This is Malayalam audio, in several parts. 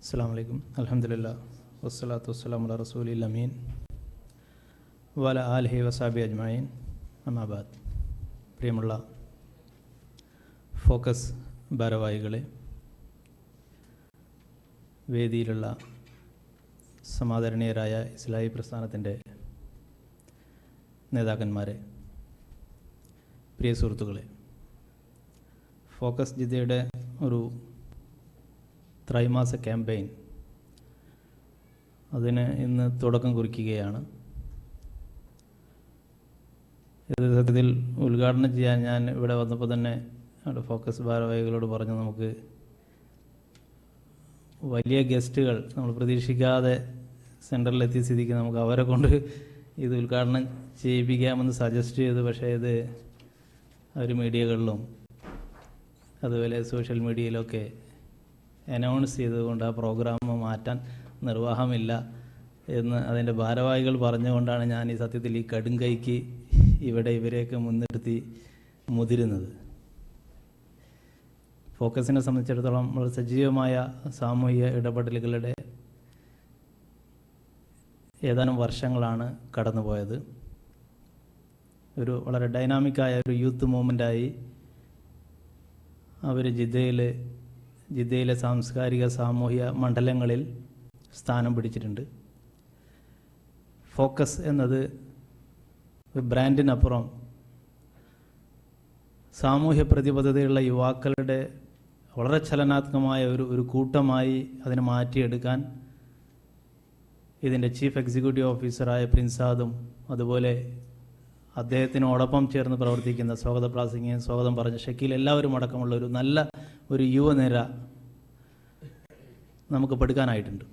അസ്സലാമു അലൈക്കും. അൽഹംദുലില്ലാഹ് വസ്സലാത്തു വസ്സലാമു അലാ റസൂലിൽ അമീൻ വഅല ആലിഹി വസഹബി അജ്മഈൻ. അമ്മാ ബഅദ്. പ്രിയമുള്ള ഫോക്കസ് ഭാരവാഹികളെ, വേദിയിലുള്ള സമാദരണീയരായ ഇസ്ലാഹി പ്രസ്ഥാനത്തിൻ്റെ നേതാക്കന്മാരെ, പ്രിയ സുഹൃത്തുക്കളെ, ഫോക്കസ് ജിദ്ദയുടെ ഒരു ത്രൈമാസ ക്യാമ്പയിൻ അതിന് ഇന്ന് തുടക്കം കുറിക്കുകയാണ്. ഇത് സത്യത്തിൽ ഉദ്ഘാടനം ചെയ്യാൻ ഞാൻ ഇവിടെ വന്നപ്പോൾ തന്നെ അവിടെ ഫോക്കസ് ഭാരവാഹികളോട് പറഞ്ഞു, നമുക്ക് വലിയ ഗസ്റ്റുകൾ നമ്മൾ പ്രതീക്ഷിക്കാതെ സെൻറ്ററിലെത്തിയ സ്ഥിതിക്ക് നമുക്ക് അവരെ കൊണ്ട് ഇത് ഉദ്ഘാടനം ചെയ്യിപ്പിക്കാമെന്ന് സജസ്റ്റ് ചെയ്തു. പക്ഷേ ഇത് അവർ മീഡിയകളിലും അതുപോലെ സോഷ്യൽ മീഡിയയിലൊക്കെ അനൗൺസ് ചെയ്തതുകൊണ്ട് ആ പ്രോഗ്രാം മാറ്റാൻ നിർവാഹമില്ല എന്ന് അതിൻ്റെ ഭാരവാഹികൾ പറഞ്ഞുകൊണ്ടാണ് ഞാൻ ഈ സത്യത്തിൽ ഈ കടുംകൈക്ക് ഇവിടെ ഇവരെയൊക്കെ മുൻനിർത്തി മുതിരുന്നത്. ഫോക്കസിനെ സംബന്ധിച്ചിടത്തോളം വളരെ സജീവമായ സാമൂഹിക ഇടപെടലുകളുടെ ഏതാനും വർഷങ്ങളാണ് കടന്നുപോയത്. ഒരു വളരെ ഡൈനാമിക്കായ ഒരു യൂത്ത് മൂവ്മെൻറ്റായി അവർ ജിദ്ദയിലെ സാംസ്കാരിക സാമൂഹിക മണ്ഡലങ്ങളിൽ സ്ഥാനം പിടിച്ചിട്ടുണ്ട്. ഫോക്കസ് എന്നത് ഒരു ബ്രാൻഡിനപ്പുറം സാമൂഹ്യ പ്രതിബദ്ധതയുള്ള യുവാക്കളുടെ വളരെ ചലനാത്മകമായ ഒരു കൂട്ടമായി അതിനെ മാറ്റിയെടുക്കാൻ ഇതിൻ്റെ ചീഫ് എക്സിക്യൂട്ടീവ് ഓഫീസറായ പ്രിൻസാദും അതുപോലെ അദ്ദേഹത്തിനോടൊപ്പം ചേർന്ന് പ്രവർത്തിക്കുന്ന സ്വാഗത പ്രാസംഗികൻ, സ്വാഗതം പറഞ്ഞ ഷക്കീൽ, എല്ലാവരും അടക്കമുള്ള ഒരു നല്ല ഒരു യുവനിര നമുക്ക് പഠിക്കാനായിട്ടുണ്ട്.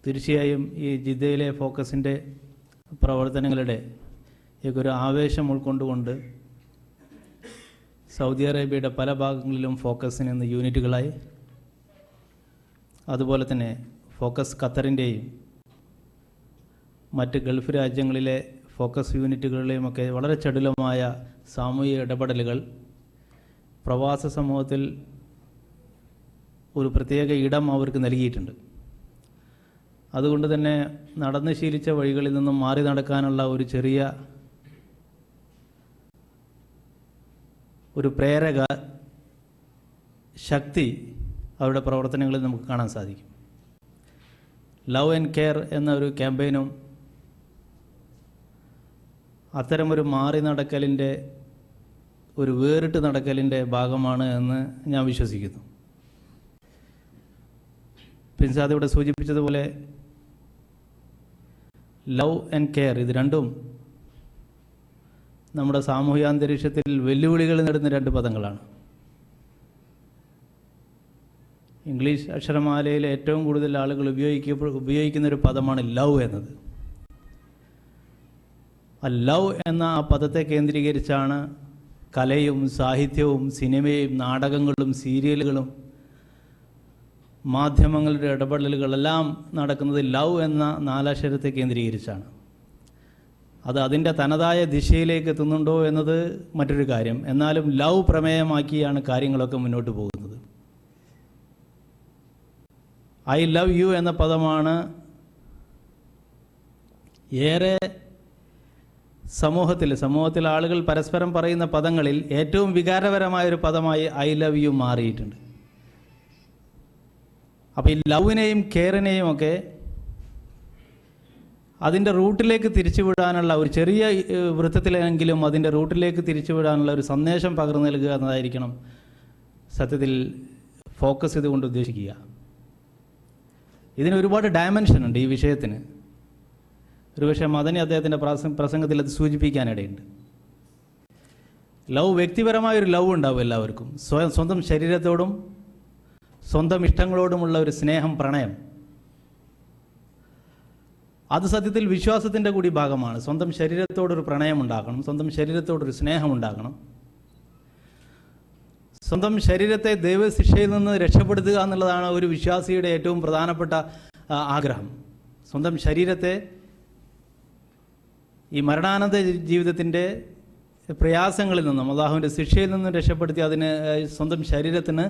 തീർച്ചയായും ഈ ജിദ്ദയിലെ ഫോക്കസിൻ്റെ പ്രവർത്തനങ്ങളുടെ ഒരു ആവേശം ഉൾക്കൊണ്ടുകൊണ്ട് സൗദി അറേബ്യയുടെ പല ഭാഗങ്ങളിലും ഫോക്കസിന് ഇന്ന് യൂണിറ്റുകളായി, അതുപോലെ തന്നെ ഫോക്കസ് ഖത്തറിൻ്റെയും മറ്റ് ഗൾഫ് രാജ്യങ്ങളിലെ ഫോക്കസ് യൂണിറ്റുകളിലെയുമൊക്കെ വളരെ ചടുലമായ സാമൂഹിക ഇടപെടലുകൾ പ്രവാസ സമൂഹത്തിൽ ഒരു പ്രത്യേക ഇടം അവർക്ക് നൽകിയിട്ടുണ്ട്. അതുകൊണ്ട് തന്നെ നടന്നു ശീലിച്ച വഴികളിൽ നിന്നും മാറി നടക്കാനുള്ള ഒരു ചെറിയ ഒരു പ്രേരക ശക്തി അവരുടെ പ്രവർത്തനങ്ങളിൽ നമുക്ക് കാണാൻ സാധിക്കും. ലവ് ആൻഡ് കെയർ എന്ന ഒരു ക്യാമ്പയിനും അത്തരമൊരു മാറി നടക്കലിൻ്റെ ഒരു വേറിട്ട് നടക്കലിൻ്റെ ഭാഗമാണ് എന്ന് ഞാൻ വിശ്വസിക്കുന്നു. പ്രിൻസാദ് ഇവിടെ സൂചിപ്പിച്ചതുപോലെ ലവ് ആൻഡ് കെയർ, ഇത് രണ്ടും നമ്മുടെ സാമൂഹിക അന്തരീക്ഷത്തിൽ വെല്ലുവിളികൾ നേടുന്ന രണ്ട് പദങ്ങളാണ്. ഇംഗ്ലീഷ് അക്ഷരമാലയിൽ ഏറ്റവും കൂടുതൽ ആളുകൾ ഉപയോഗിക്കുന്ന ഒരു പദമാണ് ലവ് എന്നത്. ആ ലവ് എന്ന ആ പദത്തെ കേന്ദ്രീകരിച്ചാണ് കലയും സാഹിത്യവും സിനിമയും നാടകങ്ങളും സീരിയലുകളും മാധ്യമങ്ങളുടെ ഇടപെടലുകളെല്ലാം നടക്കുന്നത് ലവ് എന്ന നാലക്ഷരത്തെ കേന്ദ്രീകരിച്ചാണ്. അത് അതിൻ്റെ തനതായ ദിശയിലേക്ക് എത്തുന്നുണ്ടോ എന്നത് മറ്റൊരു കാര്യം. എന്നാലും ലവ് പ്രമേയമാക്കിയാണ് കാര്യങ്ങളൊക്കെ മുന്നോട്ട് പോകുന്നത്. ഐ ലവ് യു എന്ന പദമാണ് ഏറെ സമൂഹത്തിൽ ആളുകൾ പരസ്പരം പറയുന്ന പദങ്ങളിൽ ഏറ്റവും വികാരപരമായൊരു പദമായി ഐ ലവ് യു മാറിയിട്ടുണ്ട്. അപ്പോൾ ഈ ലവിനെയും കെയറിനെയും ഒക്കെ അതിൻ്റെ റൂട്ടിലേക്ക് തിരിച്ചുവിടാനുള്ള ഒരു ചെറിയ വൃത്തത്തിലെങ്കിലും അതിൻ്റെ റൂട്ടിലേക്ക് തിരിച്ചുവിടാനുള്ള ഒരു സന്ദേശം പകർന്നു നൽകുക എന്നതായിരിക്കണം സത്യത്തിൽ ഫോക്കസ് ഇതുകൊണ്ട് ഉദ്ദേശിക്കുക. ഇതിന് ഒരുപാട് ഡയമെൻഷൻ ഉണ്ട് ഈ വിഷയത്തിന്. ഒരുപക്ഷെ മദനി അദ്ദേഹത്തിൻ്റെ പ്രസംഗത്തിൽ അത് സൂചിപ്പിക്കാനിടയുണ്ട്. ലവ്, വ്യക്തിപരമായൊരു ലവ് ഉണ്ടാവും എല്ലാവർക്കും. സ്വന്തം ശരീരത്തോടും സ്വന്തം ഇഷ്ടങ്ങളോടുമുള്ള ഒരു സ്നേഹം, പ്രണയം, അത് സത്യത്തിൽ വിശ്വാസത്തിൻ്റെ കൂടി ഭാഗമാണ്. സ്വന്തം ശരീരത്തോടൊരു പ്രണയം ഉണ്ടാക്കണം, സ്വന്തം ശരീരത്തോടൊരു സ്നേഹം ഉണ്ടാകണം. സ്വന്തം ശരീരത്തെ ദൈവശിക്ഷയിൽ നിന്ന് രക്ഷപ്പെടുത്തുക എന്നുള്ളതാണ് ഒരു വിശ്വാസിയുടെ ഏറ്റവും പ്രധാനപ്പെട്ട ആഗ്രഹം. സ്വന്തം ശരീരത്തെ ഈ മരണാനന്ത ജീവിതത്തിൻ്റെ പ്രയാസങ്ങളിൽ നിന്നും അല്ലാഹുവിൻ്റെ ശിക്ഷയിൽ നിന്നും രക്ഷപ്പെടുത്തി അതിന് സ്വന്തം ശരീരത്തിന്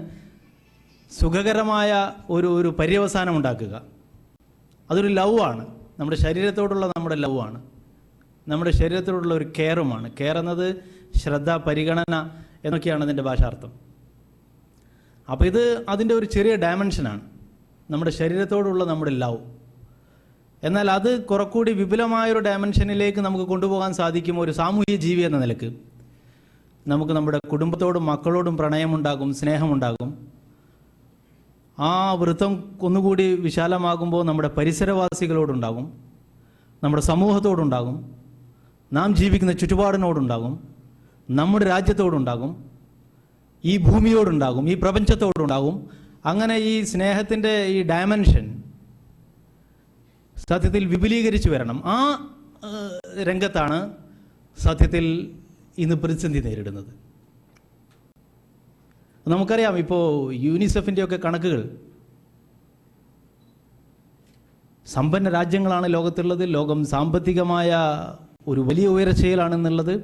സുഖകരമായ ഒരു പര്യവസാനം ഉണ്ടാക്കുക. അതൊരു ലവ് ആണ്, നമ്മുടെ ശരീരത്തോടുള്ള നമ്മുടെ ലവ് ആണ്, നമ്മുടെ ശരീരത്തോടുള്ള ഒരു കെയറുമാണ്. കെയർ എന്നത് ശ്രദ്ധ, പരിഗണന എന്നൊക്കെയാണ് അതിൻ്റെ ഭാഷാർത്ഥം. അപ്പോൾ ഇത് അതിൻ്റെ ഒരു ചെറിയ ഡയമെൻഷനാണ്, നമ്മുടെ ശരീരത്തോടുള്ള നമ്മുടെ ലവ്. എന്നാൽ അത് കുറച്ചുകൂടി വിപുലമായൊരു ഡയമെൻഷനിലേക്ക് നമുക്ക് കൊണ്ടുപോകാൻ സാധിക്കും. ഒരു സാമൂഹ്യ ജീവി എന്ന നിലക്ക് നമുക്ക് നമ്മുടെ കുടുംബത്തോടും മക്കളോടും പ്രണയമുണ്ടാകും, സ്നേഹമുണ്ടാകും. ആ വൃത്തം ഒന്നുകൂടി വിശാലമാകുമ്പോൾ നമ്മുടെ പരിസരവാസികളോടുണ്ടാകും, നമ്മുടെ സമൂഹത്തോടുണ്ടാകും, നാം ജീവിക്കുന്ന ചുറ്റുപാടിനോടുണ്ടാകും, നമ്മുടെ രാജ്യത്തോടുണ്ടാകും, ഈ ഭൂമിയോടുണ്ടാകും, ഈ പ്രപഞ്ചത്തോടുണ്ടാകും. അങ്ങനെ ഈ സ്നേഹത്തിൻ്റെ ഈ ഡയമെൻഷൻ സത്യത്തിൽ വിപുലീകരിച്ചു വരണം. ആ രംഗത്താണ് സത്യത്തിൽ ഇന്ന് പ്രതിസന്ധി നേരിടുന്നത്. നമുക്കറിയാം, ഇപ്പോൾ യൂണിസെഫിൻ്റെയൊക്കെ കണക്കുകൾ, സമ്പന്ന രാജ്യങ്ങളാണ് ലോകത്തുള്ളത്, ലോകം സാമ്പത്തികമായ ഒരു വലിയ ഉയർച്ചയിലാണെന്നുള്ളത്.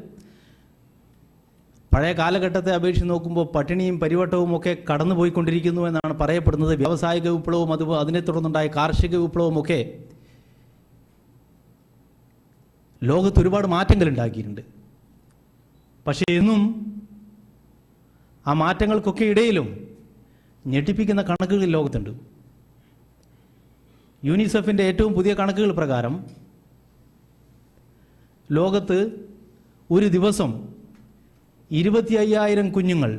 പഴയ കാലഘട്ടത്തെ അപേക്ഷിച്ച് നോക്കുമ്പോൾ പട്ടിണിയും പരിവട്ടവും ഒക്കെ കടന്നുപോയിക്കൊണ്ടിരിക്കുന്നു എന്നാണ് പറയപ്പെടുന്നത്. വ്യാവസായിക വിപ്ലവവും അതുപോലെ അതിനെ തുടർന്നുണ്ടായ കാർഷിക വിപ്ലവവും ഒക്കെ ലോകത്ത് ഒരുപാട് മാറ്റങ്ങൾ ഉണ്ടാക്കിയിട്ടുണ്ട്. പക്ഷേ എന്നും ആ മാറ്റങ്ങൾക്കൊക്കെ ഇടയിലും ഞെട്ടിപ്പിക്കുന്ന കണക്കുകൾ ലോകത്തുണ്ട്. യൂണിസെഫിൻ്റെ ഏറ്റവും പുതിയ കണക്കുകൾ പ്രകാരം ലോകത്ത് ഒരു ദിവസം 25,000 കുഞ്ഞുങ്ങൾ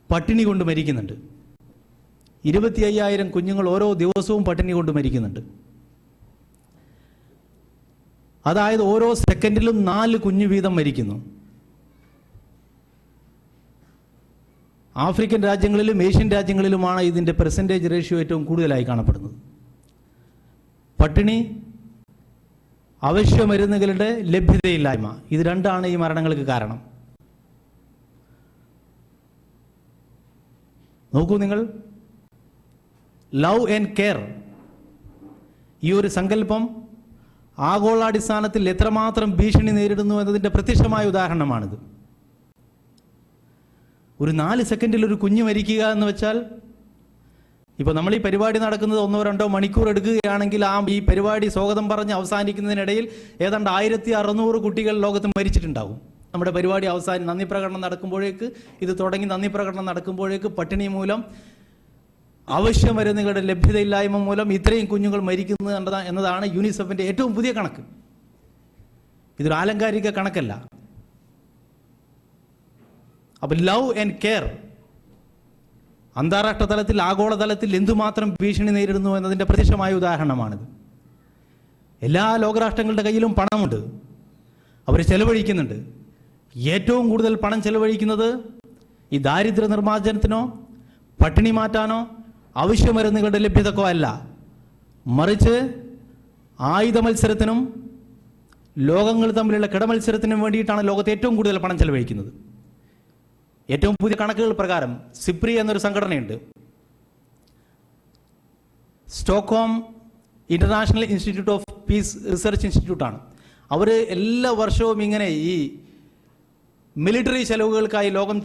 പട്ടിണി കൊണ്ട് മരിക്കുന്നുണ്ട്. 25,000 കുഞ്ഞുങ്ങൾ ഓരോ ദിവസവും പട്ടിണി കൊണ്ട് മരിക്കുന്നുണ്ട്. അതായത് ഓരോ സെക്കൻഡിലും 4 കുഞ്ഞു വീതം മരിക്കുന്നു. ആഫ്രിക്കൻ രാജ്യങ്ങളിലും ഏഷ്യൻ രാജ്യങ്ങളിലുമാണ് ഇതിൻ്റെ പെർസെൻറ്റേജ് റേഷ്യോ ഏറ്റവും കൂടുതലായി കാണപ്പെടുന്നത്. പട്ടിണി, അവശ്യ മരുന്നുകളുടെ ലഭ്യതയില്ലായ്മ, ഇത് രണ്ടാണ് ഈ മരണങ്ങൾക്ക് കാരണം. നോക്കൂ നിങ്ങൾ, ലവ് ആൻഡ് കെയർ, ഈ ഒരു സങ്കല്പം ആഗോളാടിസ്ഥാനത്തിൽ എത്രമാത്രം ഭീഷണി നേരിടുന്നു എന്നതിൻ്റെ പ്രത്യക്ഷമായ ഉദാഹരണമാണിത്. ഒരു 4 സെക്കൻഡിൽ ഒരു കുഞ്ഞ് മരിക്കുക എന്ന് വെച്ചാൽ, ഇപ്പോൾ നമ്മൾ ഈ പരിപാടി നടക്കുന്നത് 1-2 മണിക്കൂർ എടുക്കുകയാണെങ്കിൽ ഈ പരിപാടി സ്വാഗതം പറഞ്ഞ് അവസാനിക്കുന്നതിനിടയിൽ ഏതാണ്ട് 1600 കുട്ടികൾ ലോകത്ത് മരിച്ചിട്ടുണ്ടാകും. നമ്മുടെ പരിപാടി നന്ദി പ്രകടനം നടക്കുമ്പോഴേക്ക്, ഇത് തുടങ്ങി നന്ദി പ്രകടനം നടക്കുമ്പോഴേക്ക് പട്ടിണി മൂലം, അവശ്യ മരുന്നുകളുടെ ലഭ്യതയില്ലായ്മ മൂലം ഇത്രയും കുഞ്ഞുങ്ങൾ മരിക്കുന്നു എന്നതാണ് യൂണിസെഫിൻ്റെ ഏറ്റവും പുതിയ കണക്ക്. ഇതൊരു ആലങ്കാരിക കണക്കല്ല. അപ്പോൾ ലവ് ആൻഡ് കെയർ അന്താരാഷ്ട്ര തലത്തിൽ, ആഗോളതലത്തിൽ എന്തുമാത്രം ഭീഷണി നേരിടുന്നു എന്നതിൻ്റെ പ്രത്യക്ഷമായ ഉദാഹരണമാണിത്. എല്ലാ ലോകരാഷ്ട്രങ്ങളുടെ കയ്യിലും പണമുണ്ട്, അവർ ചെലവഴിക്കുന്നുണ്ട്. ഏറ്റവും കൂടുതൽ പണം ചെലവഴിക്കുന്നത് ഈ ദാരിദ്ര്യ നിർമ്മാർജ്ജനത്തിനോ പട്ടിണി മാറ്റാനോ അവശ്യ മരുന്നുകളുടെ ലഭ്യതക്കോ അല്ല, മറിച്ച് ആയുധ മത്സരത്തിനും ലോകങ്ങൾ തമ്മിലുള്ള കിടമത്സരത്തിനും വേണ്ടിയിട്ടാണ് ലോകത്ത് ഏറ്റവും കൂടുതൽ പണം ചെലവഴിക്കുന്നത്. ഏറ്റവും പുതിയ കണക്കുകൾ പ്രകാരം സിപ്രി എന്നൊരു സംഘടനയുണ്ട്, Stockholm International Institute of Peace Research ഇൻസ്റ്റിറ്റ്യൂട്ടാണ്. അവർ എല്ലാ വർഷവും ഇങ്ങനെ ഈ മിലിറ്ററി ചെലവുകൾക്കായി ലോകം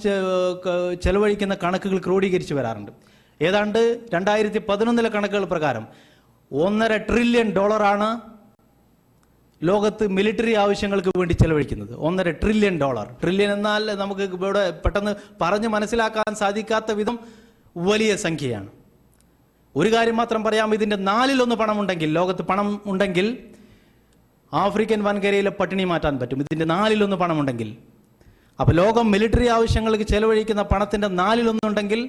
ചെലവഴിക്കുന്ന കണക്കുകൾ ക്രോഡീകരിച്ച് വരാറുണ്ട്. ഏതാണ്ട് 2011 കണക്കുകൾ പ്രകാരം $1.5 ട്രില്യൺ ലോകത്ത് മിലിറ്ററി ആവശ്യങ്ങൾക്ക് വേണ്ടി ചെലവഴിക്കുന്നത്. $1.5 ട്രില്യൺ. ട്രില്യൺ എന്നാൽ നമുക്ക് ഇവിടെ പെട്ടെന്ന് പറഞ്ഞ് മനസ്സിലാക്കാൻ സാധിക്കാത്ത വിധം വലിയ സംഖ്യയാണ്. ഒരു കാര്യം മാത്രം പറയാം, ഇതിൻ്റെ 4/1 പണമുണ്ടെങ്കിൽ, ലോകത്ത് പണം ഉണ്ടെങ്കിൽ ആഫ്രിക്കൻ വൻകരയിലെ പട്ടിണി മാറ്റാൻ പറ്റും. ഇതിൻ്റെ 4/1 പണമുണ്ടെങ്കിൽ. അപ്പോൾ ലോകം മിലിറ്ററി ആവശ്യങ്ങൾക്ക് ചെലവഴിക്കുന്ന പണത്തിൻ്റെ 4/1 ഉണ്ടെങ്കിൽ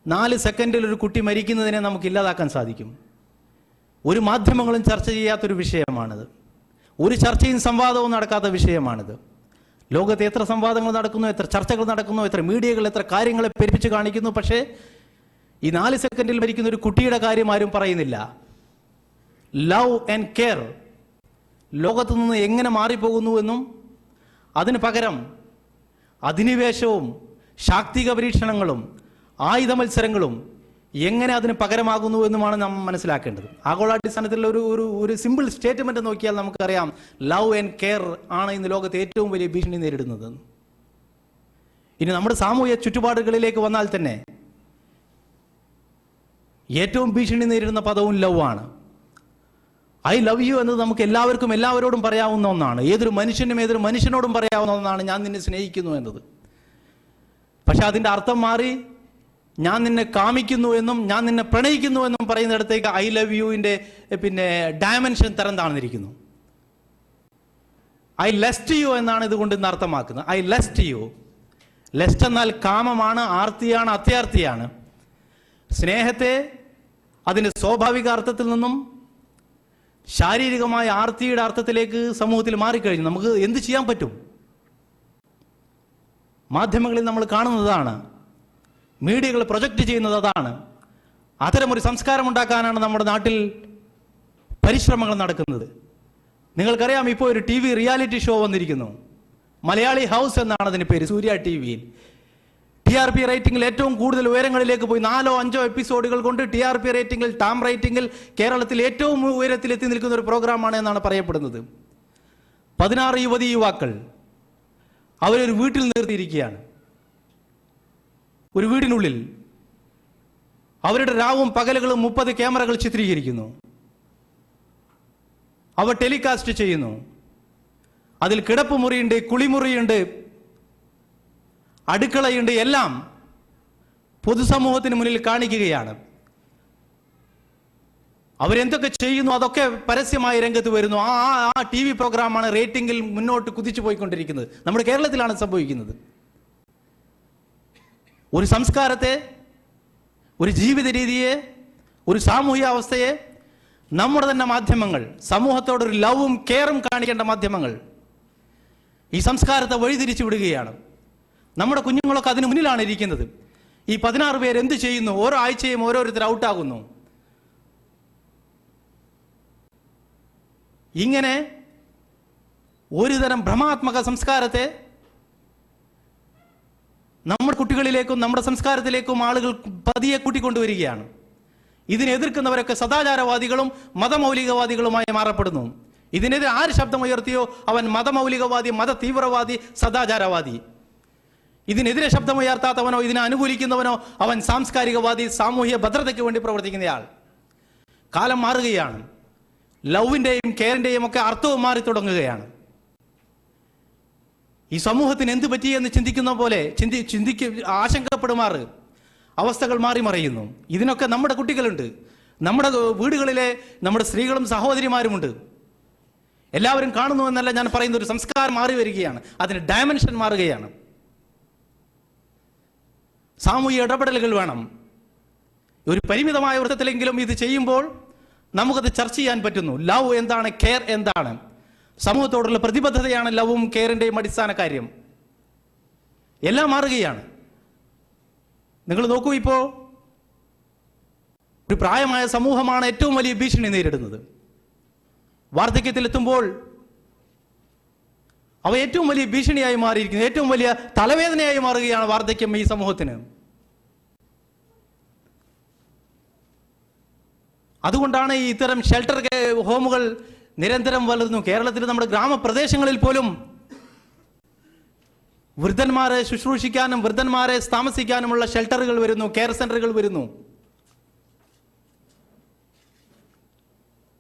4 സെക്കൻഡിൽ ഒരു കുട്ടി മരിക്കുന്നതിനെ നമുക്ക് ഇല്ലാതാക്കാൻ സാധിക്കും. ഒരു മാധ്യമങ്ങളും ചർച്ച ചെയ്യാത്തൊരു വിഷയമാണിത്. ഒരു ചർച്ചയും സംവാദവും നടക്കാത്ത വിഷയമാണിത്. ലോകത്ത് എത്ര സംവാദങ്ങൾ നടക്കുന്നു, എത്ര ചർച്ചകൾ നടക്കുന്നു, എത്ര മീഡിയകൾ എത്ര കാര്യങ്ങളെ പെരുപ്പിച്ച് കാണിക്കുന്നു. പക്ഷേ ഈ 4 സെക്കൻഡിൽ മരിക്കുന്ന ഒരു കുട്ടിയുടെ കാര്യം ആരും പറയുന്നില്ല. ലവ് ആൻഡ് കെയർ ലോകത്തു നിന്ന് എങ്ങനെ മാറിപ്പോകുന്നുവെന്നും അതിന് പകരം അധിനിവേശവും ശാക്തിക പരീക്ഷണങ്ങളും ആയുധ മത്സരങ്ങളും എങ്ങനെ അതിന് പകരമാകുന്നു എന്നുമാണ് നാം മനസ്സിലാക്കേണ്ടത്. ആഗോളാടിസ്ഥാനത്തിലുള്ള ഒരു സിമ്പിൾ സ്റ്റേറ്റ്മെന്റ് നോക്കിയാൽ നമുക്കറിയാം, ലവ് ആൻഡ് കെയർ ആണ് ഇന്ന് ലോകത്ത് ഏറ്റവും വലിയ ഭീഷണി നേരിടുന്നത്. ഇനി നമ്മുടെ സാമൂഹ്യ ചുറ്റുപാടുകളിലേക്ക് വന്നാൽ തന്നെ ഏറ്റവും ഭീഷണി നേരിടുന്ന പദവും ലവ് ആണ്. ഐ ലവ് യു എന്നത് നമുക്ക് എല്ലാവരോടും പറയാവുന്ന ഒന്നാണ്. ഏതൊരു മനുഷ്യനോടും പറയാവുന്ന ഒന്നാണ് ഞാൻ നിന്നെ സ്നേഹിക്കുന്നു എന്നത്. പക്ഷെ അതിൻ്റെ അർത്ഥം മാറി ഞാൻ നിന്നെ കാമിക്കുന്നു എന്നും ഞാൻ നിന്നെ പ്രണയിക്കുന്നു എന്നും പറയുന്നിടത്തേക്ക് ഐ ലവ് യുവിൻ്റെ ഡയമെൻഷൻ തരം താഴ്ന്നിരിക്കുന്നു. ഐ ലെസ്റ്റ് യു എന്നാണ് ഇതുകൊണ്ട് ഇന്ന് അർത്ഥമാക്കുന്നത്. I lust U. ലെസ്റ്റ് എന്നാൽ കാമമാണ്, ആർത്തിയാണ്, അത്യാർത്തിയാണ്. സ്നേഹത്തെ അതിൻ്റെ സ്വാഭാവിക അർത്ഥത്തിൽ നിന്നും ശാരീരികമായ ആർത്തിയുടെ അർത്ഥത്തിലേക്ക് സമൂഹത്തിൽ മാറിക്കഴിഞ്ഞു. നമുക്ക് എന്ത് ചെയ്യാൻ പറ്റും? മാധ്യമങ്ങളിൽ നമ്മൾ കാണുന്നതാണ്, മീഡിയകൾ പ്രൊജക്റ്റ് ചെയ്യുന്നത് അതാണ്. അത്തരമൊരു സംസ്കാരം ഉണ്ടാക്കാനാണ് നമ്മുടെ നാട്ടിൽ പരിശ്രമങ്ങൾ നടക്കുന്നത്. നിങ്ങൾക്കറിയാം, ഇപ്പോൾ ഒരു TV റിയാലിറ്റി ഷോ വന്നിരിക്കുന്നു. മലയാളി ഹൗസ് എന്നാണ് അതിന് പേര്. സൂര്യ TV-യിൽ TRP റേറ്റിംഗിൽ ഏറ്റവും കൂടുതൽ ഉയരങ്ങളിലേക്ക് പോയി. 4-5 എപ്പിസോഡുകൾ കൊണ്ട് TRP റേറ്റിംഗിൽ, ടാം റേറ്റിംഗിൽ കേരളത്തിൽ ഏറ്റവും ഉയരത്തിലെത്തി നിൽക്കുന്ന ഒരു പ്രോഗ്രാമാണ് എന്നാണ് പറയപ്പെടുന്നത്. 16 യുവാക്കൾ അവരൊരു വീട്ടിൽ നിർത്തിയിരിക്കുകയാണ്. ഒരു വീടിനുള്ളിൽ അവരുടെ രാവും പകലുകളും 30 ക്യാമറകൾ ചിത്രീകരിക്കുന്നു. അവ ടെലികാസ്റ്റ് ചെയ്യുന്നു. അതിൽ കിടപ്പുമുറിയുണ്ട്, കുളിമുറിയുണ്ട്, അടുക്കളയുണ്ട്, എല്ലാം പൊതുസമൂഹത്തിന് മുന്നിൽ കാണിക്കുകയാണ്. അവരെന്തൊക്കെ ചെയ്യുന്നു അതൊക്കെ പരസ്യമായി രംഗത്ത് വരുന്നു. ആ TV പ്രോഗ്രാമാണ് റേറ്റിംഗിൽ മുന്നോട്ട് കുതിച്ചു പോയിക്കൊണ്ടിരിക്കുന്നത്. നമ്മുടെ കേരളത്തിലാണ് സംഭവിക്കുന്നത്. ഒരു സംസ്കാരത്തെ, ഒരു ജീവിത രീതിയെ, ഒരു സാമൂഹിക അവസ്ഥയെ നമ്മുടെ തന്നെ മാധ്യമങ്ങൾ, സമൂഹത്തോടൊരു ലവും കെയറും കാണിക്കേണ്ട മാധ്യമങ്ങൾ ഈ സംസ്കാരത്തെ വഴിതിരിച്ചു വിടുകയാണ്. നമ്മുടെ കുഞ്ഞുങ്ങളൊക്കെ അതിന് മുന്നിലാണ് ഇരിക്കുന്നത്. ഈ 16 പേർ എന്ത് ചെയ്യുന്നു? ഓരോ ആഴ്ചയും ഓരോരുത്തർ ഔട്ടാകുന്നു. ഇങ്ങനെ ഒരുതരം ഭ്രമാത്മക സംസ്കാരത്തെ നമ്മുടെ കുട്ടികളിലേക്കും നമ്മുടെ സംസ്കാരത്തിലേക്കും ആളുകൾ പതിയെ കൂട്ടിക്കൊണ്ടുവരികയാണ്. ഇതിനെ എതിർക്കുന്നവരൊക്കെ സദാചാരവാദികളും മതമൗലികവാദികളുമായി മാറപ്പെടുന്നു. ഇതിനെതിരെ ആര് ശബ്ദമുയർത്തിയോ അവൻ മതമൗലികവാദി, മത തീവ്രവാദി, സദാചാരവാദി. ഇതിനെതിരെ ശബ്ദമുയർത്താത്തവനോ ഇതിനെ അനുകൂലിക്കുന്നവനോ അവൻ സാംസ്കാരികവാദി, സാമൂഹ്യ ഭദ്രതയ്ക്ക് വേണ്ടി പ്രവർത്തിക്കുന്നയാൾ. കാലം മാറുകയാണ്. ലവിൻ്റെയും കെയറിൻ്റെയും ഒക്കെ അർത്ഥവും മാറി തുടങ്ങുകയാണ്. ഈ സമൂഹത്തിന് എന്ത് പറ്റിയെന്ന് ചിന്തിക്കുന്ന പോലെ ആശങ്കപ്പെടുമാറ് അവസ്ഥകൾ മാറി മറിയുന്നു. ഇതിനൊക്കെ നമ്മുടെ കുട്ടികളുണ്ട്, നമ്മുടെ വീടുകളിലെ നമ്മുടെ സ്ത്രീകളും സഹോദരിമാരുമുണ്ട്. എല്ലാവരും കാണുന്നു എന്നല്ല ഞാൻ പറയുന്ന. ഒരു സംസ്കാരം മാറി വരികയാണ്, അതിന് ഡയമെൻഷൻ മാറുകയാണ്. സാമൂഹിക ഇടപെടലുകൾ വേണം. ഒരു പരിമിതമായ വൃത്തത്തിലെങ്കിലും ഇത് ചെയ്യുമ്പോൾ നമുക്കത് ചർച്ച ചെയ്യാൻ പറ്റുന്നു. ലവ് എന്താണ്, കെയർ എന്താണ്? സമൂഹത്തോടുള്ള പ്രതിബദ്ധതയാണ് ലവും കെയറിൻ്റെയും അടിസ്ഥാന കാര്യം. എല്ലാം മാറുകയാണ്. നിങ്ങൾ നോക്കൂ, ഇപ്പോൾ ഒരു പ്രായമായ സമൂഹമാണ് ഏറ്റവും വലിയ ഭീഷണി നേരിടുന്നത്. വാർദ്ധക്യത്തിലെത്തുമ്പോൾ അവ ഏറ്റവും വലിയ ഭീഷണിയായി മാറിയിരിക്കുന്നു. ഏറ്റവും വലിയ തലവേദനയായി മാറുകയാണ് വാർദ്ധക്യം ഈ സമൂഹത്തിന്. അതുകൊണ്ടാണ് ഈ ഇത്തരം ഷെൽട്ടർ ഹോമുകൾ നിരന്തരം വളർന്നു. കേരളത്തിൽ നമ്മുടെ ഗ്രാമപ്രദേശങ്ങളിൽ പോലും വൃദ്ധന്മാരെ ശുശ്രൂഷിക്കാനും വൃദ്ധന്മാരെ താമസിക്കാനുമുള്ള ഷെൽട്ടറുകൾ വരുന്നു, കെയർ സെന്ററുകൾ വരുന്നു.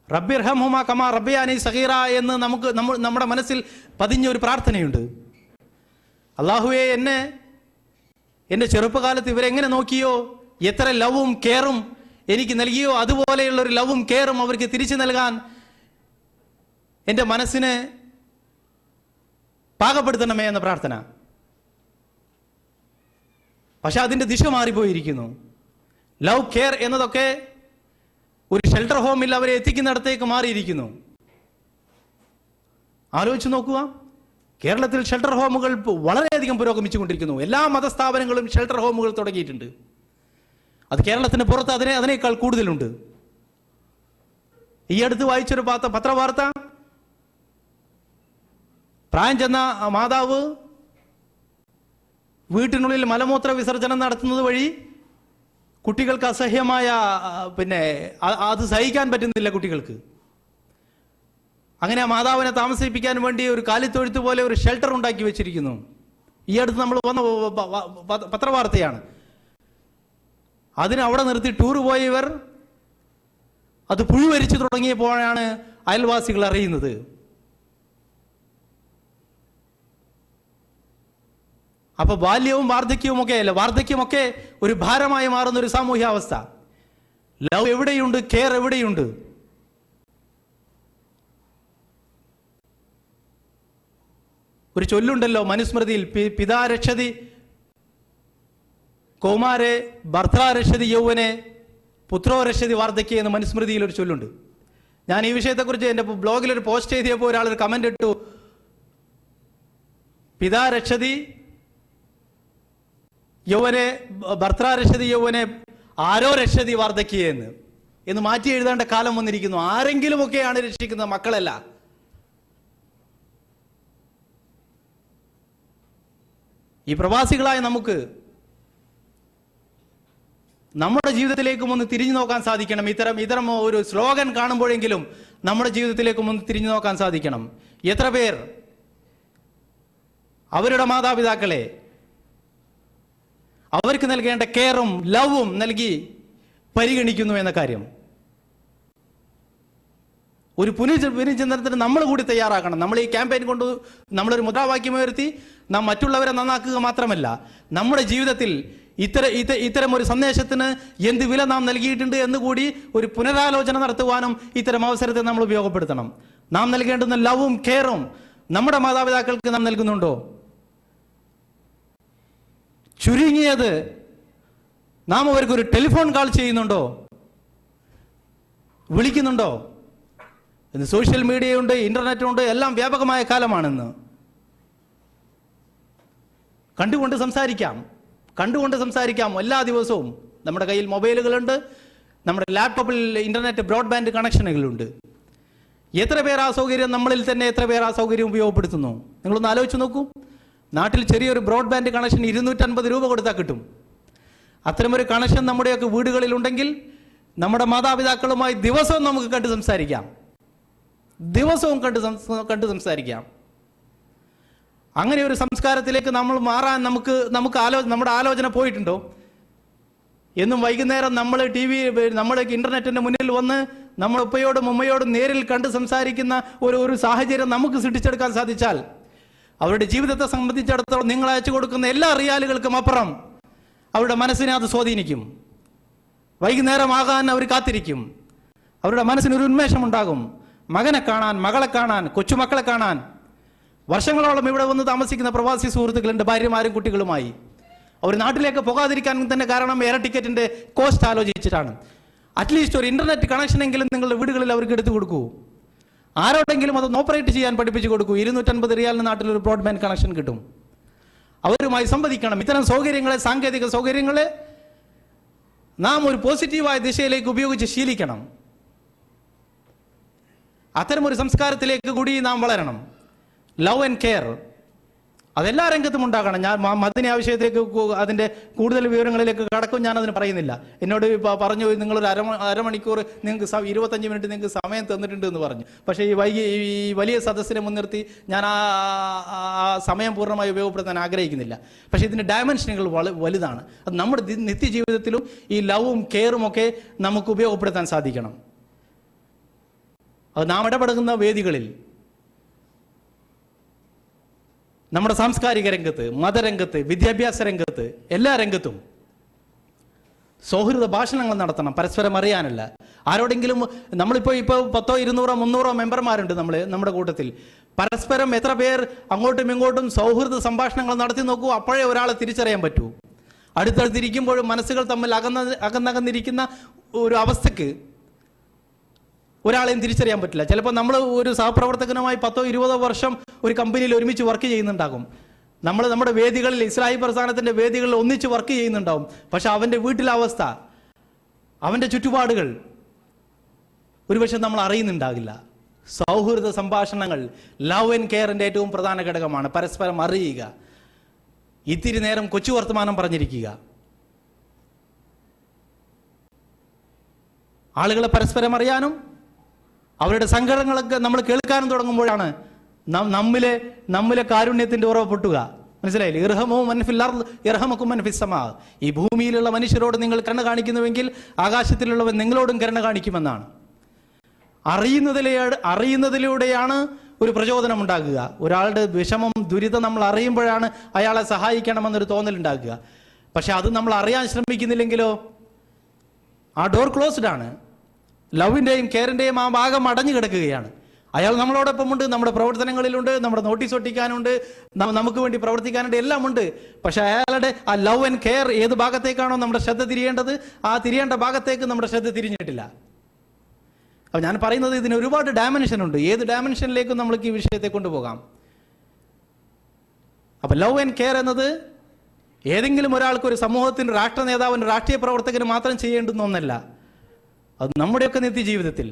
റബ്ബിർഹംഹുമ കമാ റബ്ബയാനി സഗീറ എന്ന് നമ്മുടെ മനസ്സിൽ പതിഞ്ഞ ഒരു പ്രാർത്ഥനയുണ്ട്. അല്ലാഹുവേ, എൻ്റെ ചെറുപ്പകാലത്ത് ഇവരെങ്ങനെ നോക്കിയോ, എത്ര ലവും കെയറും എനിക്ക് നൽകിയോ അതുപോലെയുള്ള ഒരു ലവും കെയറും അവർക്ക് തിരിച്ചു നൽകാൻ എൻ്റെ മനസ്സിനെ പാകപ്പെടുത്തണമേ എന്ന പ്രാർത്ഥന. പക്ഷെ അതിൻ്റെ ദിശ മാറിപ്പോയിരിക്കുന്നു. ലവ് കെയർ എന്നതൊക്കെ ഒരു ഷെൽട്ടർ ഹോമിൽ അവരെ എത്തിക്കുന്നിടത്തേക്ക് മാറിയിരിക്കുന്നു. ആലോചിച്ച് നോക്കുക, കേരളത്തിൽ ഷെൽട്ടർ ഹോമുകൾ വളരെയധികം പുരോഗമിച്ചുകൊണ്ടിരിക്കുന്നു. എല്ലാ മതസ്ഥാപനങ്ങളും ഷെൽട്ടർ ഹോമുകൾ തുടങ്ങിയിട്ടുണ്ട്. അത് കേരളത്തിന് പുറത്ത് അതിനേക്കാൾ കൂടുതലുണ്ട്. ഈ അടുത്ത് വായിച്ചൊരു പത്രവാർത്ത, പ്രായം ചെന്ന മാതാവ് വീട്ടിനുള്ളിൽ മലമൂത്ര വിസർജനം നടത്തുന്നത് വഴി കുട്ടികൾക്ക് അസഹ്യമായ അത് സഹിക്കാൻ പറ്റുന്നില്ല കുട്ടികൾക്ക്. അങ്ങനെ ആ മാതാവിനെ താമസിപ്പിക്കാൻ വേണ്ടി ഒരു കാലിത്തൊഴുത്ത് പോലെ ഒരു ഷെൽട്ടർ ഉണ്ടാക്കി വെച്ചിരിക്കുന്നു. ഈ അടുത്ത് നമ്മൾ വന്ന പത്രവാർത്തയാണ്. അതിന് അവിടെ നിർത്തി ടൂർ പോയവർ അത് പുഴുവരിച്ചു തുടങ്ങിയപ്പോഴാണ് അയൽവാസികൾ അറിയുന്നത്. അപ്പൊ ബാല്യവും വാർദ്ധക്യവും അല്ല, വാർദ്ധക്യമൊക്കെ ഒരു ഭാരമായി മാറുന്ന ഒരു സാമൂഹ്യാവസ്ഥ. ലവ് എവിടെയുണ്ട്? കെയർ എവിടെയുണ്ട്? ഒരു ചൊല്ലുണ്ടല്ലോ മനുസ്മൃതിയിൽ, പിതാ രക്ഷതി കൗമാരെ ഭർത്താ രക്ഷതി യൗവനെ പുത്രോ രക്ഷതി വാർദ്ധക്യ എന്ന് മനുസ്മൃതിയിൽ ഒരു ചൊല്ലുണ്ട്. ഞാൻ ഈ വിഷയത്തെക്കുറിച്ച് എൻ്റെ ബ്ലോഗിൽ ഒരു പോസ്റ്റ് ചെയ്തപ്പോൾ ഒരാളൊരു കമന്റ് ഇട്ടു, പിതാ രക്ഷതി യൗവനെ ഭർത്താ രക്ഷതി യൗവനെ ആരോ രക്ഷതി വാർദ്ധക്യ എന്ന് മാറ്റി എഴുതേണ്ട കാലം വന്നിരിക്കുന്നു. ആരെങ്കിലുമൊക്കെയാണ് രക്ഷിക്കുന്നത്, മക്കളല്ല. ഈ പ്രവാസികളായ നമുക്ക് നമ്മുടെ ജീവിതത്തിലേക്കും ഒന്ന് തിരിഞ്ഞു നോക്കാൻ സാധിക്കണം. ഇത്തരം ഒരു സ്ലോഗൻ കാണുമ്പോഴെങ്കിലും നമ്മുടെ ജീവിതത്തിലേക്കും ഒന്ന് തിരിഞ്ഞു നോക്കാൻ സാധിക്കണം. എത്ര പേർ അവരുടെ മാതാപിതാക്കളെ അവർക്ക് നൽകേണ്ട കെയറും ലവും നൽകി പരിഗണിക്കുന്നു എന്ന കാര്യം ഒരു പുനർചിന്തനത്തിന് നമ്മൾ കൂടി തയ്യാറാക്കണം. നമ്മൾ ഈ ക്യാമ്പയിൻ കൊണ്ട് നമ്മളൊരു മുദ്രാവാക്യം ഉയർത്തി നാം മറ്റുള്ളവരെ നന്നാക്കുക മാത്രമല്ല, നമ്മുടെ ജീവിതത്തിൽ ഇത്തരം ഒരു സന്ദേശത്തിന് എന്ത് വില നാം നൽകിയിട്ടുണ്ട് എന്ന് കൂടി ഒരു പുനരാലോചന നടത്തുവാനും ഇത്തരം അവസരത്തെ നമ്മൾ ഉപയോഗപ്പെടുത്തണം. നാം നൽകേണ്ടുന്ന ലവും കെയറും നമ്മുടെ മാതാപിതാക്കൾക്ക് നാം നൽകുന്നുണ്ടോ? ചുരുങ്ങിയത് നാം അവർക്കൊരു ടെലിഫോൺ കാൾ ചെയ്യുന്നുണ്ടോ? വിളിക്കുന്നുണ്ടോ? ഇന്ന് സോഷ്യൽ മീഡിയയുണ്ട്, ഇന്റർനെറ്റുണ്ട്, എല്ലാം വ്യാപകമായ കാലമാണെന്ന്. കണ്ടുകൊണ്ട് സംസാരിക്കാം എല്ലാ ദിവസവും. നമ്മുടെ കയ്യിൽ മൊബൈലുകളുണ്ട്, നമ്മുടെ ലാപ്ടോപ്പിൽ ഇന്റർനെറ്റ് ബ്രോഡ്ബാൻഡ് കണക്ഷനുകളുണ്ട്. എത്ര പേർ ആ സൗകര്യം, നമ്മളിൽ തന്നെ എത്ര പേർ ആ സൗകര്യം ഉപയോഗപ്പെടുത്തുന്നു? നിങ്ങളൊന്ന് ആലോചിച്ച് നോക്കൂ. നാട്ടിൽ ചെറിയൊരു ബ്രോഡ്ബാൻഡ് കണക്ഷൻ 250 രൂപ കൊടുത്താൽ കിട്ടും. അത്തരമൊരു കണക്ഷൻ നമ്മുടെയൊക്കെ വീടുകളിലുണ്ടെങ്കിൽ നമ്മുടെ മാതാപിതാക്കളുമായി ദിവസവും നമുക്ക് കണ്ട് സംസാരിക്കാം. അങ്ങനെ ഒരു സംസ്കാരത്തിലേക്ക് നമ്മൾ മാറാൻ നമ്മുടെ ആലോചന പോയിട്ടുണ്ടോ? എന്നും വൈകുന്നേരം നമ്മൾ നമ്മുടെ ഇന്റർനെറ്റിന്റെ മുന്നിൽ വന്ന് നമ്മൾ ഉപ്പയോടും ഉമ്മയോടും നേരിൽ കണ്ട് സംസാരിക്കുന്ന ഒരു സാഹചര്യം നമുക്ക് സൃഷ്ടിച്ചെടുക്കാൻ സാധിച്ചാൽ അവരുടെ ജീവിതത്തെ സംബന്ധിച്ചിടത്തോളം നിങ്ങൾ അയച്ചു കൊടുക്കുന്ന എല്ലാ റിയാലുകൾക്കും അപ്പുറം അവരുടെ മനസ്സിനെ അത് സ്വാധീനിക്കും. വൈകുന്നേരമാകാൻ അവർ കാത്തിരിക്കും. അവരുടെ മനസ്സിനൊരു ഉന്മേഷമുണ്ടാകും. മകനെ കാണാൻ, മകളെ കാണാൻ, കൊച്ചുമക്കളെ കാണാൻ. വർഷങ്ങളോളം ഇവിടെ വന്ന് താമസിക്കുന്ന പ്രവാസി സുഹൃത്തുക്കളുണ്ട്, ഭാര്യമാരും കുട്ടികളുമായി. അവർ നാട്ടിലേക്ക് പോകാതിരിക്കാൻ തന്നെ കാരണം എയർ ടിക്കറ്റിന്റെ കോസ്റ്റ് ആലോചിച്ചിട്ടാണ്. അറ്റ്ലീസ്റ്റ് ഒരു ഇന്റർനെറ്റ് കണക്ഷൻ എങ്കിലും നിങ്ങളുടെ വീടുകളിൽ അവർക്ക് എടുത്തു കൊടുക്കൂ. ആരോടെങ്കിലും അതൊന്ന് ഓപ്പറേറ്റ് ചെയ്യാൻ പഠിപ്പിച്ചു കൊടുക്കൂ. 250 റിയാലിന് നാട്ടിലൊരു ബ്രോഡ്ബാൻഡ് കണക്ഷൻ കിട്ടും. അവരുമായി സംവദിക്കണം. ഇത്തരം സൗകര്യങ്ങളെ, സാങ്കേതിക സൗകര്യങ്ങളെ നാം ഒരു പോസിറ്റീവായ ദിശയിലേക്ക് ഉപയോഗിച്ച് ശീലിക്കണം. അത്തരമൊരു സംസ്കാരത്തിലേക്ക് കൂടി നാം വളരണം. ലവ് ആൻഡ് കെയർ അതെല്ലാ രംഗത്തും ഉണ്ടാകണം. ഞാൻ മദനി ആവശ്യത്തിലേക്ക് അതിൻ്റെ കൂടുതൽ വിവരങ്ങളിലേക്ക് കടക്കും, ഞാൻ അതിന് പറയുന്നില്ല. എന്നോട് പറഞ്ഞു, നിങ്ങളൊരു അരമണിക്കൂർ നിങ്ങൾക്ക് 25 മിനിറ്റ് നിങ്ങൾക്ക് സമയം തന്നിട്ടുണ്ട് എന്ന് പറഞ്ഞു. പക്ഷേ ഈ വലിയ സദസ്സിനെ മുൻനിർത്തി ഞാൻ ആ സമയം പൂർണ്ണമായി ഉപയോഗപ്പെടുത്താൻ ആഗ്രഹിക്കുന്നില്ല. പക്ഷേ ഇതിൻ്റെ ഡയമെൻഷനുകൾ വലുതാണ്. അത് നമ്മുടെ നിത്യജീവിതത്തിലും ഈ ലവും കെയറും ഒക്കെ നമുക്ക് ഉപയോഗപ്പെടുത്താൻ സാധിക്കണം. അത് നാം ഇടപെടുന്ന വേദികളിൽ, നമ്മുടെ സാംസ്കാരിക രംഗത്ത്, മതരംഗത്ത്, വിദ്യാഭ്യാസ രംഗത്ത്, എല്ലാ രംഗത്തും സൗഹൃദ ഭാഷണങ്ങൾ നടത്തണം. പരസ്പരം അറിയാനല്ല. ആരോടെങ്കിലും ഇപ്പോൾ 100, 200, 300 മെമ്പർമാരുണ്ട് നമ്മുടെ കൂട്ടത്തിൽ. പരസ്പരം എത്ര പേർ അങ്ങോട്ടും ഇങ്ങോട്ടും സൗഹൃദ സംഭാഷണങ്ങൾ നടത്തി നോക്കൂ. അപ്പോഴേ ഒരാളെ തിരിച്ചറിയാൻ പറ്റൂ. അടുത്തടുത്തിരിക്കുമ്പോഴും മനസ്സുകൾ തമ്മിൽ അകന്നകന്നിരിക്കുന്ന ഒരു അവസ്ഥക്ക് ഒരാളെയും തിരിച്ചറിയാൻ പറ്റില്ല. ചിലപ്പോൾ നമ്മൾ ഒരു സഹപ്രവർത്തകനുമായി 10, 20 വർഷം ഒരു കമ്പനിയിൽ ഒരുമിച്ച് വർക്ക് ചെയ്യുന്നുണ്ടാകും. നമ്മുടെ വേദികളിൽ, ഇസ്ലാഹി പ്രസ്ഥാനത്തിന്റെ വേദികളിൽ ഒന്നിച്ച് വർക്ക് ചെയ്യുന്നുണ്ടാവും. പക്ഷെ അവന്റെ വീട്ടിലെ അവസ്ഥ, അവന്റെ ചുറ്റുപാടുകൾ ഒരുപക്ഷെ നമ്മൾ അറിയുന്നുണ്ടാകില്ല. സൗഹൃദ സംഭാഷണങ്ങൾ ലവ് ആൻഡ് കെയറിന്റെ ഏറ്റവും പ്രധാന ഘടകമാണ്. പരസ്പരം അറിയുക, ഇത്തിരി നേരം കൊച്ചു വർത്തമാനം പറഞ്ഞിരിക്കുക. ആളുകളെ പരസ്പരം അറിയാനും അവരുടെ സങ്കടങ്ങളൊക്കെ നമ്മൾ കേൾക്കാനും തുടങ്ങുമ്പോഴാണ് നമ്മിലെ കാരുണ്യത്തിന്റെ ഉറവ് പൊട്ടുക. മനസ്സിലായില്ലേ? ഇർഹമു മൻ ഫിൽ അർദ് ഇർഹമകും മൻ ഫിസ് സമാ. ഈ ഭൂമിയിലുള്ള മനുഷ്യരോട് നിങ്ങൾ കരുണ കാണിക്കുന്നുവെങ്കിൽ ആകാശത്തിലുള്ളവൻ നിങ്ങളോടും കരുണ കാണിക്കുമെന്നാണ്. അറിയുന്നതിലൂടെയാണ് ഒരു പ്രചോദനം ഉണ്ടാകുക. ഒരാളുടെ വിഷമം ദുരിതം നമ്മൾ അറിയുമ്പോഴാണ് അയാളെ സഹായിക്കണമെന്നൊരു തോന്നലുണ്ടാകുക. പക്ഷെ അത് നമ്മൾ അറിയാൻ ശ്രമിക്കുന്നില്ലെങ്കിലോ ആ ഡോർ ക്ലോസ്ഡ് ആണ്. ലവിൻ്റെയും കെയറിൻ്റെയും ആ ഭാഗം അടഞ്ഞു കിടക്കുകയാണ്. അയാൾ നമ്മളോടൊപ്പമുണ്ട്, നമ്മുടെ പ്രവർത്തനങ്ങളിലുണ്ട്, നമ്മുടെ നോട്ടീസ് ഒട്ടിക്കാനുണ്ട്, നമുക്ക് വേണ്ടി പ്രവർത്തിക്കാനുണ്ട്, എല്ലാം ഉണ്ട്. പക്ഷെ അയാളുടെ ആ ലവ് ആൻഡ് കെയർ ഏത് ഭാഗത്തേക്കാണോ നമ്മുടെ ശ്രദ്ധ തിരിയേണ്ടത് ആ തിരിയേണ്ട ഭാഗത്തേക്ക് നമ്മുടെ ശ്രദ്ധ തിരിഞ്ഞിട്ടില്ല. അപ്പോൾ ഞാൻ പറയുന്നത് ഇതിന് ഒരുപാട് ഡയമെൻഷൻ ഉണ്ട്. ഏത് ഡയമെൻഷനിലേക്കും നമ്മൾക്ക് ഈ വിഷയത്തെ കൊണ്ടുപോകാം. അപ്പോൾ ലവ് ആൻഡ് കെയർ എന്നത് ഏതെങ്കിലും ഒരാൾക്ക്, ഒരു സമൂഹത്തിന്, രാഷ്ട്ര നേതാവിന്, രാഷ്ട്രീയ പ്രവർത്തകന് മാത്രം ചെയ്യേണ്ടുന്ന ഒന്നല്ല. അത് നമ്മുടെയൊക്കെ നിത്യജീവിതത്തിൽ,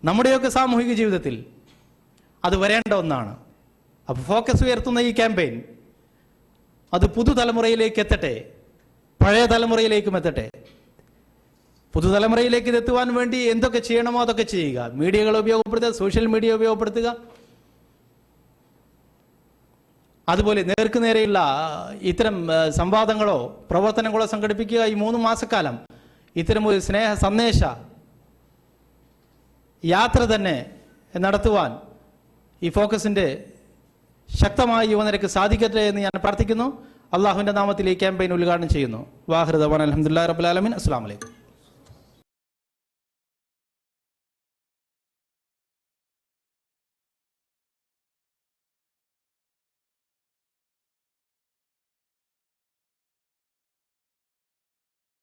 നമ്മുടെയൊക്കെ സാമൂഹിക ജീവിതത്തിൽ അത് വരേണ്ട ഒന്നാണ്. അപ്പോൾ ഫോക്കസ് ഉയർത്തുന്ന ഈ ക്യാമ്പയിൻ അത് പുതുതലമുറയിലേക്ക് എത്തട്ടെ, പഴയ തലമുറയിലേക്കും എത്തട്ടെ. പുതുതലമുറയിലേക്ക് എത്തുവാൻ വേണ്ടി എന്തൊക്കെ ചെയ്യണമോ അതൊക്കെ ചെയ്യുക. മീഡിയകൾ ഉപയോഗപ്പെടുത്തുക, സോഷ്യൽ മീഡിയ ഉപയോഗപ്പെടുത്തുക. അതുപോലെ നേർക്കുനേരെയുള്ള ഇത്തരം സംവാദങ്ങളോ പ്രവർത്തനങ്ങളോ സംഘടിപ്പിക്കുക. ഈ 3 മാസക്കാലം ഇത്തരം ഒരു സ്നേഹ സന്ദേശ യാത്ര തന്നെ നടത്തുവാൻ ഈ ഫോക്കസിൻ്റെ ശക്തമായ യുവനിരക്ക് സാധിക്കട്ടെ എന്ന് ഞാൻ പ്രാർത്ഥിക്കുന്നു. അള്ളാഹുവിൻ്റെ നാമത്തിൽ ഈ ക്യാമ്പയിൻ ഉദ്ഘാടനം ചെയ്യുന്നു. വാഹിർ ദവാൻ അൽഹംദുലില്ലാഹി റബ്ബിൽ ആലമീൻ. അസ്സലാമു അലൈക്കും.